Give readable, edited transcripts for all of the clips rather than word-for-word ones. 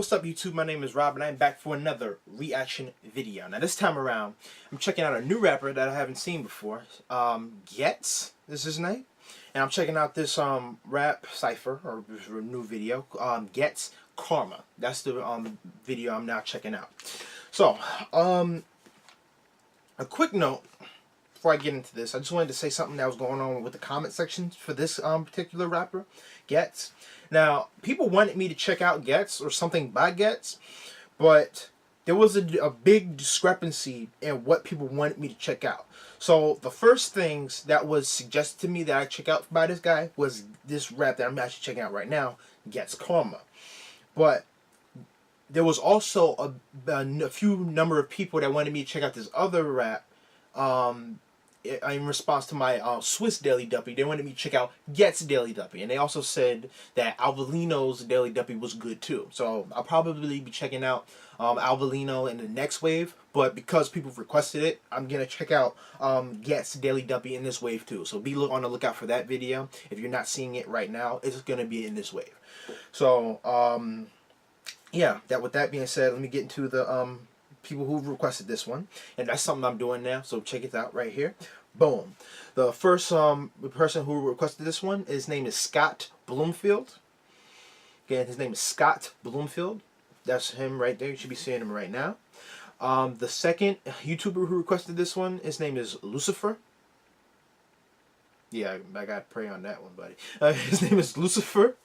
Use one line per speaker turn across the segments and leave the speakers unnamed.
What's up YouTube, my name is Rob and I'm back for another reaction video. Now this time around, I'm checking out a new rapper that I haven't seen before. Ghetts is his name. And I'm checking out this rap cypher, or new video, Ghetts Karma. That's the video I'm now checking out. So, a quick note before I get into this. I just wanted to say something that was going on with the comment sections for this particular rapper, Ghetts. Now, people wanted me to check out Ghetts or something by Ghetts, but there was a big discrepancy in what people wanted me to check out. So the first things that was suggested to me that I check out by this guy was this rap that I'm actually checking out right now, Ghetts Karma. But there was also a few number of people that wanted me to check out this other rap. In response to my Swiss Daily Duppy, they wanted me to check out Ghetts Daily Duppy, and they also said that Alvalino's Daily Duppy was good too. So I'll probably be checking out Alvalino in the next wave, but because people requested it, I'm gonna check out Ghetts Daily Duppy in this wave too. So be on the lookout for that video. If you're not seeing it right now, it's gonna be in this wave. So yeah, with that being said, let me get into the people who requested this one, and that's something I'm doing now, so check it out right here. Boom. The first person who requested this one, his name is Scott Bloomfield. Again, his name is Scott Bloomfield. That's him right there. You should be seeing him right now. The second YouTuber who requested this one, his name is Lucifer. Yeah, I gotta pray on that one, buddy. His name is Lucifer,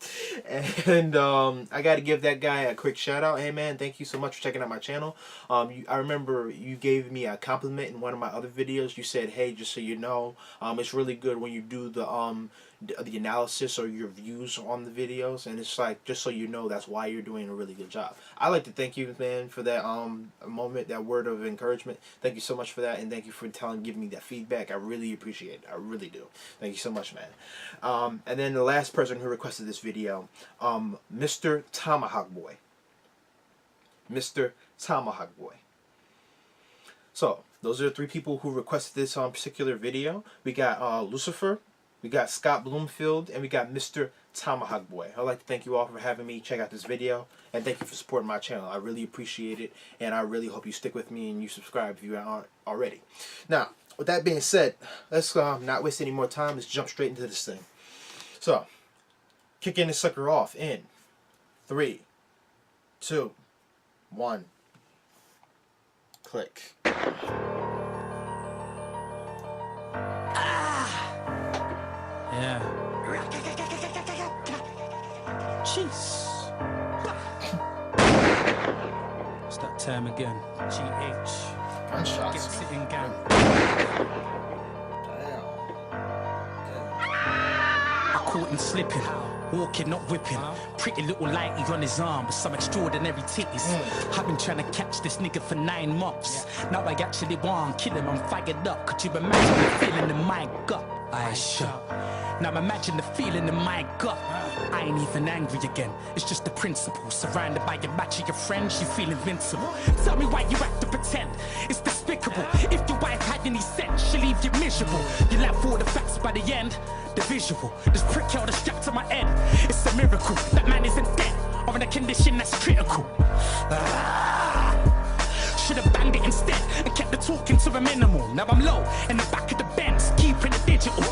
and I gotta give that guy a quick shout out. Hey man, thank you so much for checking out my channel. I remember you gave me a compliment in one of my other videos. You said, hey, just so you know, it's really good when you do the analysis or your views on the videos, and it's like, just so you know, that's why you're doing a really good job. I like to thank you, man, for that moment, that word of encouragement. Thank you so much for that, and thank you for giving me that feedback. I really appreciate it. I really do. Thank you so much, man. And then the last person who requested this video, Mr. Tomahawk Boy. Mr. Tomahawk Boy. So those are the three people who requested this particular video. We got Lucifer, we got Scott Bloomfield, and we got Mr. Tomahawk Boy. I'd like to thank you all for having me check out this video, and thank you for supporting my channel. I really appreciate it, and I really hope you stick with me and you subscribe if you aren't already. Now, with that being said, let's not waste any more time. Let's jump straight into this thing. So, kicking this sucker off in 3, 2, 1. Click.
Yeah. Jeez. It's that time again. GH.
Gunshots.
Gets it in gang. I caught him slipping. Walking, not whipping. Pretty little lighty on his arm with some extraordinary titties. I've been trying to catch this nigga for 9 months. Now I actually want to kill him, I'm fired up. Could you imagine the feeling in my gut? I sure. Now imagine the feeling in my gut. I ain't even angry again, it's just the principle. Surrounded by your match of your friends, you feel invincible. Tell me why you have to pretend, it's despicable. If your wife had any sense, she'll leave you miserable. You laugh for the facts by the end, the visual. This prick held a strap to my head, it's a miracle. That man isn't dead, or in a condition that's critical. Should've banged it instead, and kept the talking to a minimal. Now I'm low, in the back of the Benz, keeping it digital.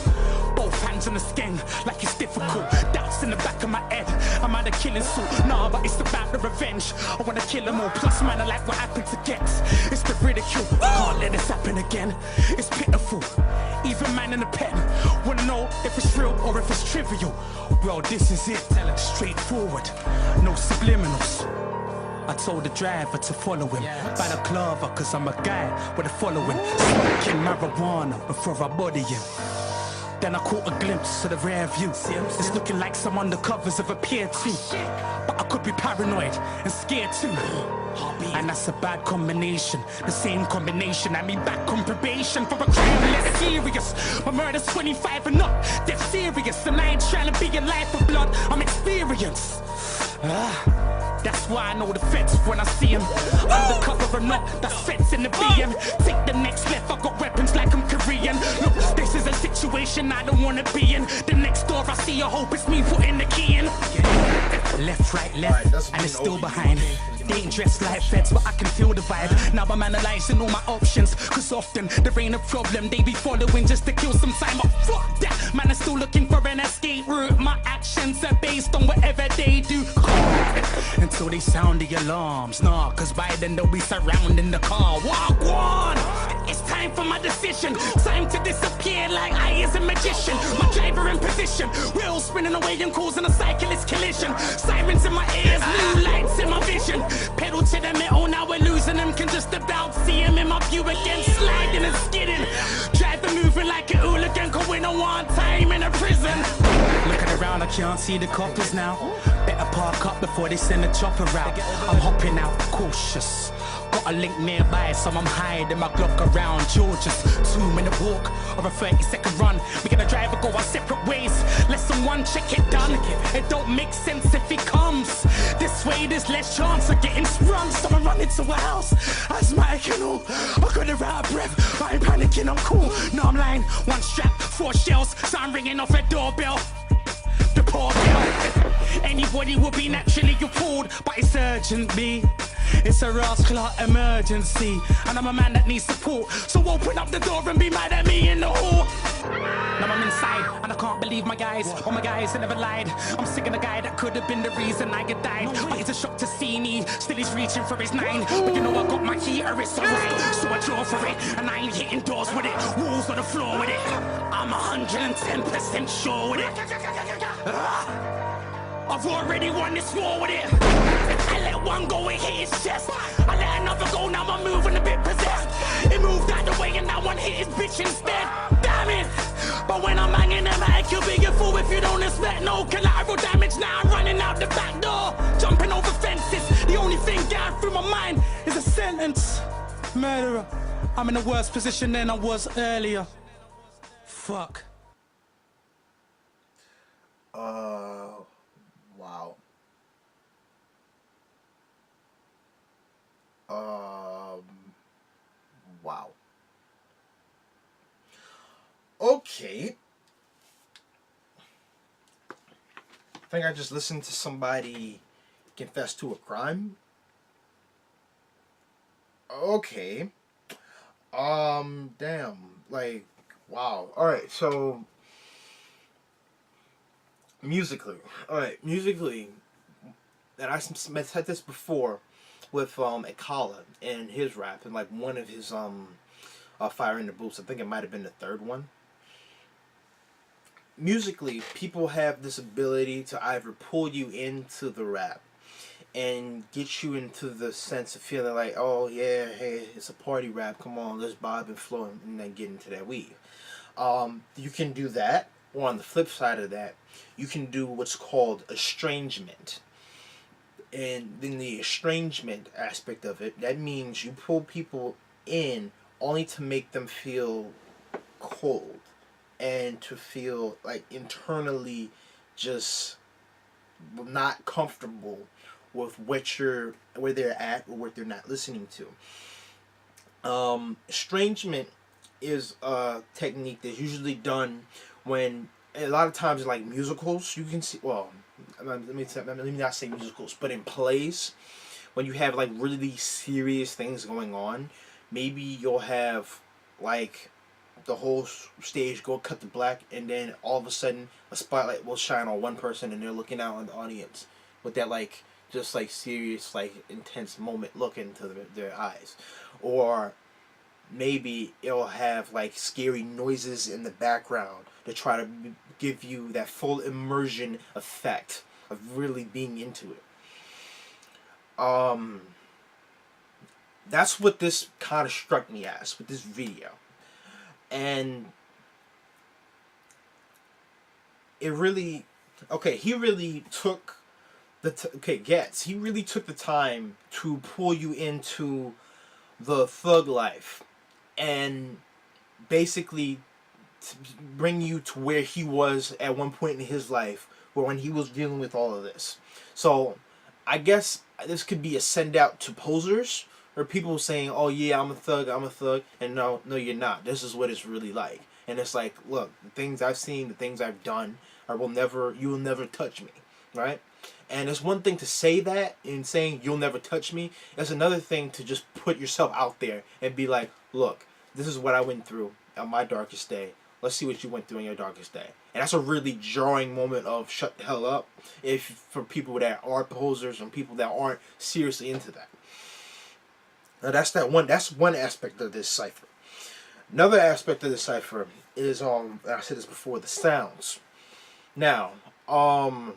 Both hands on the skin, like it's difficult. Doubts in the back of my head, I'm out of killing suit. Nah, but it's about the revenge, I wanna kill them all. Plus man, I like what happened to Ghetts. It's the ridicule, can't let this happen again. It's pitiful, even man in the pen wanna know if it's real or if it's trivial. Well, this is it, straightforward, no subliminals. I told the driver to follow him by the clover, cause I'm a guy with a following. Smoking marijuana before I body him. Then I caught a glimpse of the rear view. It's looking like some undercovers have appeared too. But I could be paranoid and scared too. And that's a bad combination. The same combination had me back on probation for a crime less serious. My murder's 25 and up, dead serious. And I ain't trying to be a life of blood, I'm experienced. That's why I know the feds when I see him. Undercover or not, that's feds in the BM. Take the next left, I got weapons like I'm Korean. Look, this is a situation I don't wanna be in. The next door I see, I hope it's me putting the key in. left, right,
Alright, that's
left, and it's
been
still
overview.
behind. They ain't dressed like feds, but I can feel the vibe. Now I'm analysing all my options, cause often there ain't a problem. They be following just to kill some time, but fuck that. Man, I'm still looking for an escape route. My actions are based on whatever they do. Until they sound the alarms, nah, cause by then they'll be surrounding the car. Walk one! It's time for my decision. Time to disappear like I is a magician. My driver in position, wheels spinning away and causing a cyclist collision. Sirens in my ears, new lights in my vision. Pedal to the metal, now we're losing them. Can just about see him in my view again, sliding and skidding. Driver moving like a hooligan, going on one time in a prison. Looking around, I can't see the coppers now. Better park up before they send a chopper out. I'm hopping out, cautious. Got a link nearby, so I'm hiding my Glock around George's. 2-minute walk or a 30-second run. We gonna drive or go our separate ways. Lesson 1, check it done. It don't make sense if he comes this way. There's less chance of getting sprung. So I run into a house, asthmatic and all. I got her out of breath, I ain't panicking, I'm cool. No, I'm lying, 1 strap, 4 shells. So I'm ringing off a doorbell. The poor girl. Anybody would be naturally appalled, but it's urgent, me. It's a rascal emergency, and I'm a man that needs support. So open up the door and be mad at me in the hall. Now I'm inside, and I can't believe my guys. All my guys that never lied. I'm sick of the guy that could have been the reason I get died. But it's a shock to see me, still he's reaching for his 9. But you know I got my heater, it's alright. So I draw for it, and I ain't hitting doors with it. Walls on the floor with it. I'm 110% sure with it. I've already won this war with it. I let one go and hit his chest. I let another go, now I'm moving a bit possessed. It moved out the way and now one hit his bitch instead. Damn it! But when I'm hanging them back, you'll be a fool if you don't expect no collateral damage. Now I'm running out the back door, jumping over fences. The only thing going through my mind is a sentence. Murderer. I'm in a worse position than I was earlier. Fuck.
Wow. Wow. Okay. I think I just listened to somebody confess to a crime. Okay. Damn. Like, wow. Alright, so musically, and I said this before with Akala and his rap and like one of his Fire in the Boots. I think it might have been the third one. Musically, people have this ability to either pull you into the rap and get you into the sense of feeling like, oh yeah, hey, it's a party rap, come on, let's bob and flow, and then get into that weave. You can do that, or on the flip side of that, you can do what's called estrangement. And in the estrangement aspect of it, that means you pull people in only to make them feel cold and to feel like internally just not comfortable with where they're at or what they're not listening to. Estrangement is a technique that's usually done when, a lot of times in like musicals, you can see, well, let me not say musicals, but in plays, when you have like really serious things going on, maybe you'll have like the whole stage go cut to black, and then all of a sudden a spotlight will shine on one person and they're looking out on the audience with that like just like serious like intense moment look into their eyes. Or maybe it'll have like scary noises in the background to try to give you that full immersion effect of really being into it. That's what this kind of struck me as with this video. And it really, he really took Ghetts, he really took the time to pull you into the thug life and basically to bring you to where he was at one point in his life, where when he was dealing with all of this. So I guess this could be a send out to posers or people saying, oh yeah, I'm a thug, and no you're not. This is what it's really like. And it's like, look, the things I've seen, the things I've done, you will never touch me. right? And it's one thing to say that and saying you'll never touch me. It's another thing to just put yourself out there and be like, look, this is what I went through on my darkest day. Let's see what you went through on your darkest day. And that's a really jarring moment of shut the hell up if for people that are posers and people that aren't seriously into that. Now that's one aspect of this cipher. Another aspect of the cipher is I said this before, the sounds. Now, I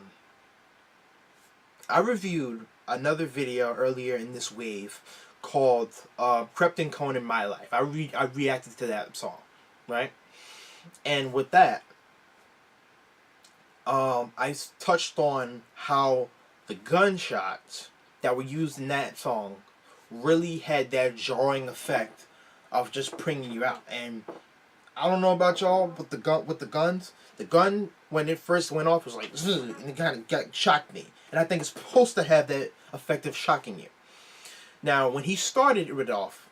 reviewed another video earlier in this wave called Crept and Cone in My Life. I reacted to that song, right? And with that, I touched on how the gunshots that were used in that song really had that jarring effect of just bringing you out. And I don't know about y'all, but the gun when it first went off was like, and it kind of shocked me. And I think it's supposed to have that effect of shocking you. Now, when he started it off,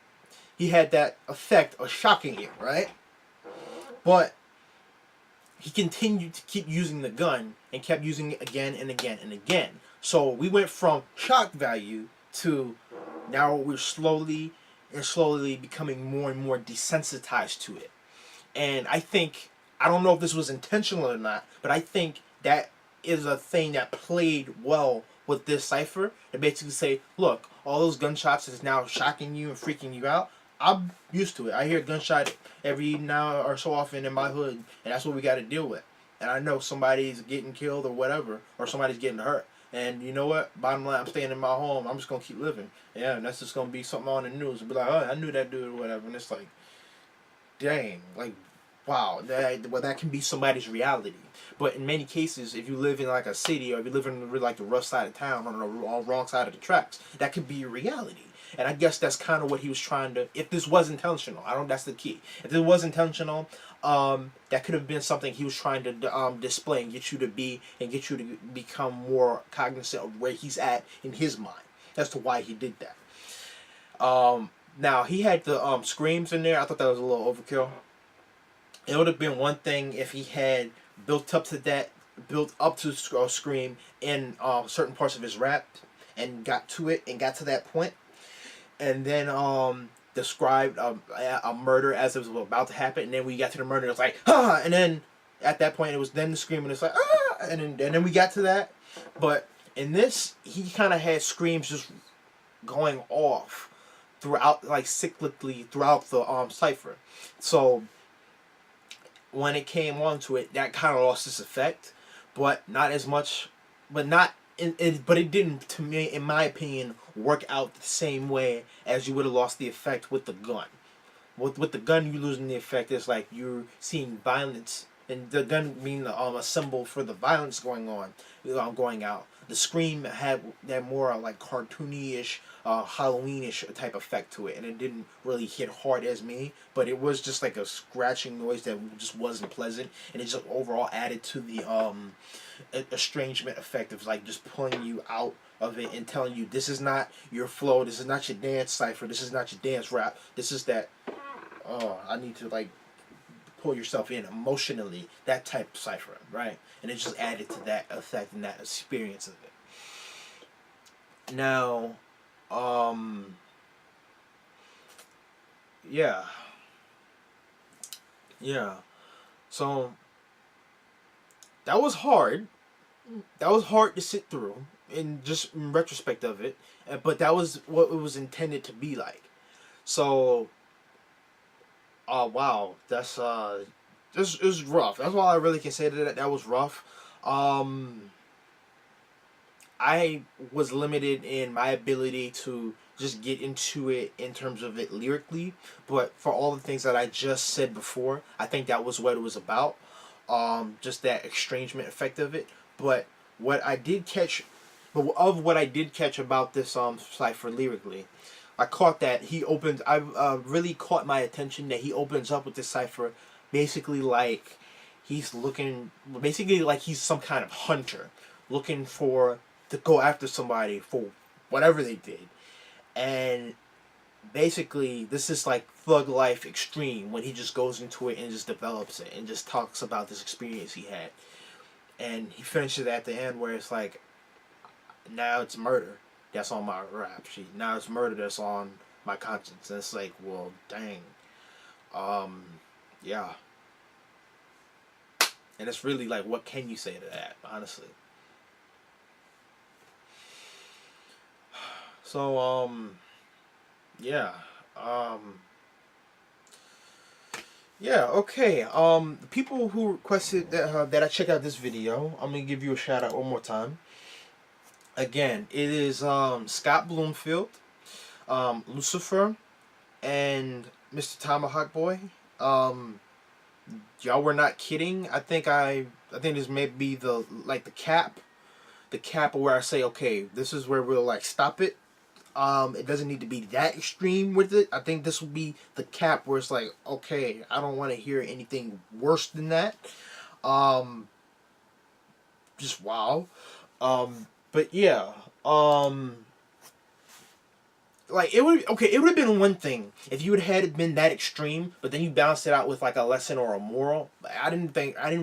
he had that effect of shocking you, right? But he continued to keep using the gun and kept using it again and again and again. So we went from shock value to now we're slowly becoming more and more desensitized to it. And I don't know if this was intentional or not, but I think that is a thing that played well with this cipher. To basically say, look, all those gunshots is now shocking you and freaking you out. I'm used to it. I hear gunshot every now or so often in my hood, and that's what we got to deal with. And I know somebody's getting killed or whatever, or somebody's getting hurt. And you know what? Bottom line, I'm staying in my home. I'm just going to keep living. Yeah, and that's just going to be something on the news. And be like, oh, I knew that dude or whatever. And it's like, dang, like, wow, that can be somebody's reality. But in many cases, if you live in like a city or if you live in like the rough side of town on the wrong side of the tracks, that could be your reality. And I guess that's kind of what he was trying to. If this was intentional, that's the key. If it was intentional, that could have been something he was trying to display and get you to be and get you to become more cognizant of where he's at in his mind. That's to why he did that. Now he had the screams in there. I thought that was a little overkill. It would have been one thing if he had built up to scream in certain parts of his rap and got to that point, and then described a murder as it was about to happen, and then we got to the murder, it was like and then at that point it was then the scream, and it's like and then we got to that. But in this, he kind of had screams just going off throughout, like cyclically throughout the cipher. So when it came onto it, that kind of lost its effect, but not as much, but it didn't, to me, in my opinion, work out the same way as you would have lost the effect with the gun. With the gun, you losing the effect. It's like you're seeing violence, and the gun being a symbol for the violence going out. The scream had that more like cartoony-ish, Halloween-ish type effect to it, and it didn't really hit hard as me, but it was just like a scratching noise that just wasn't pleasant, and it just overall added to the estrangement effect of like just pulling you out of it and telling you this is not your flow, this is not your dance cipher, this is not your dance rap, this is that, I need to like pull yourself in emotionally, that type of cipher, right? And it just added to that effect and that experience of it. Now, yeah. So that was hard. That was hard to sit through, in retrospect of it. But that was what it was intended to be like. So, wow, this is rough. That's all I really can say to that. That was rough. I was limited in my ability to just get into it in terms of it lyrically, but for all the things that I just said before, I think that was what it was about. Just that estrangement effect of it. But what I did catch about this cipher lyrically, I caught that he opens. I really caught my attention that he opens up with this cipher, basically like he's some kind of hunter, looking to go after somebody for whatever they did, and basically this is like thug life extreme when he just goes into it and just develops it and just talks about this experience he had. and he finishes at the end where it's like, now it's murder that's on my rap sheet. Now it's murder that's on my conscience. And it's like, well, dang. Yeah. And it's really like, what can you say to that, honestly? So, yeah. Yeah, okay. The people who requested that I check out this video, I'm gonna give you a shout out one more time. Again, it is Scott Bloomfield, Lucifer, and Mr. Tomahawk Boy. Y'all were not kidding. I think this may be the cap where I say, okay, this is where we'll like stop it. It doesn't need to be that extreme with it. I think this will be the cap where it's like, okay, I don't want to hear anything worse than that. Just wow. But yeah. Like it would have been one thing if you had it been that extreme, but then you balanced it out with like a lesson or a moral. I didn't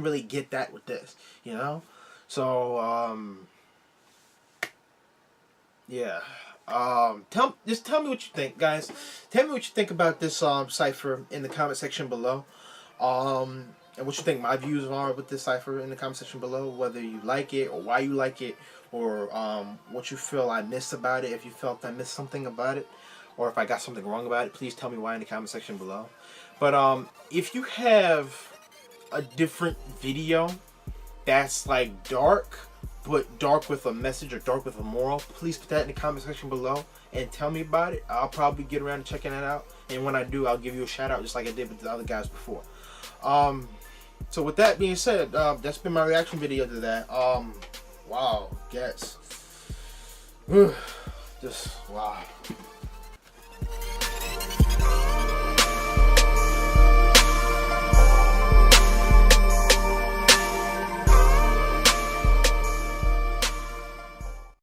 really get that with this, you know. So yeah. Just tell me what you think, guys. Tell me what you think about this cipher in the comment section below. And what you think my views are with this cipher in the comment section below. Whether you like it or why you like it, or what you feel I missed about it. If you felt I missed something about it, or if I got something wrong about it, please tell me why in the comment section below. But if you have a different video that's like dark, but dark with a message or dark with a moral, please put that in the comment section below and tell me about it. I'll probably get around to checking that out, and when I do, I'll give you a shout out just like I did with the other guys before. So with that being said, that's been my reaction video to that. Wow, Ghetts. Just wow.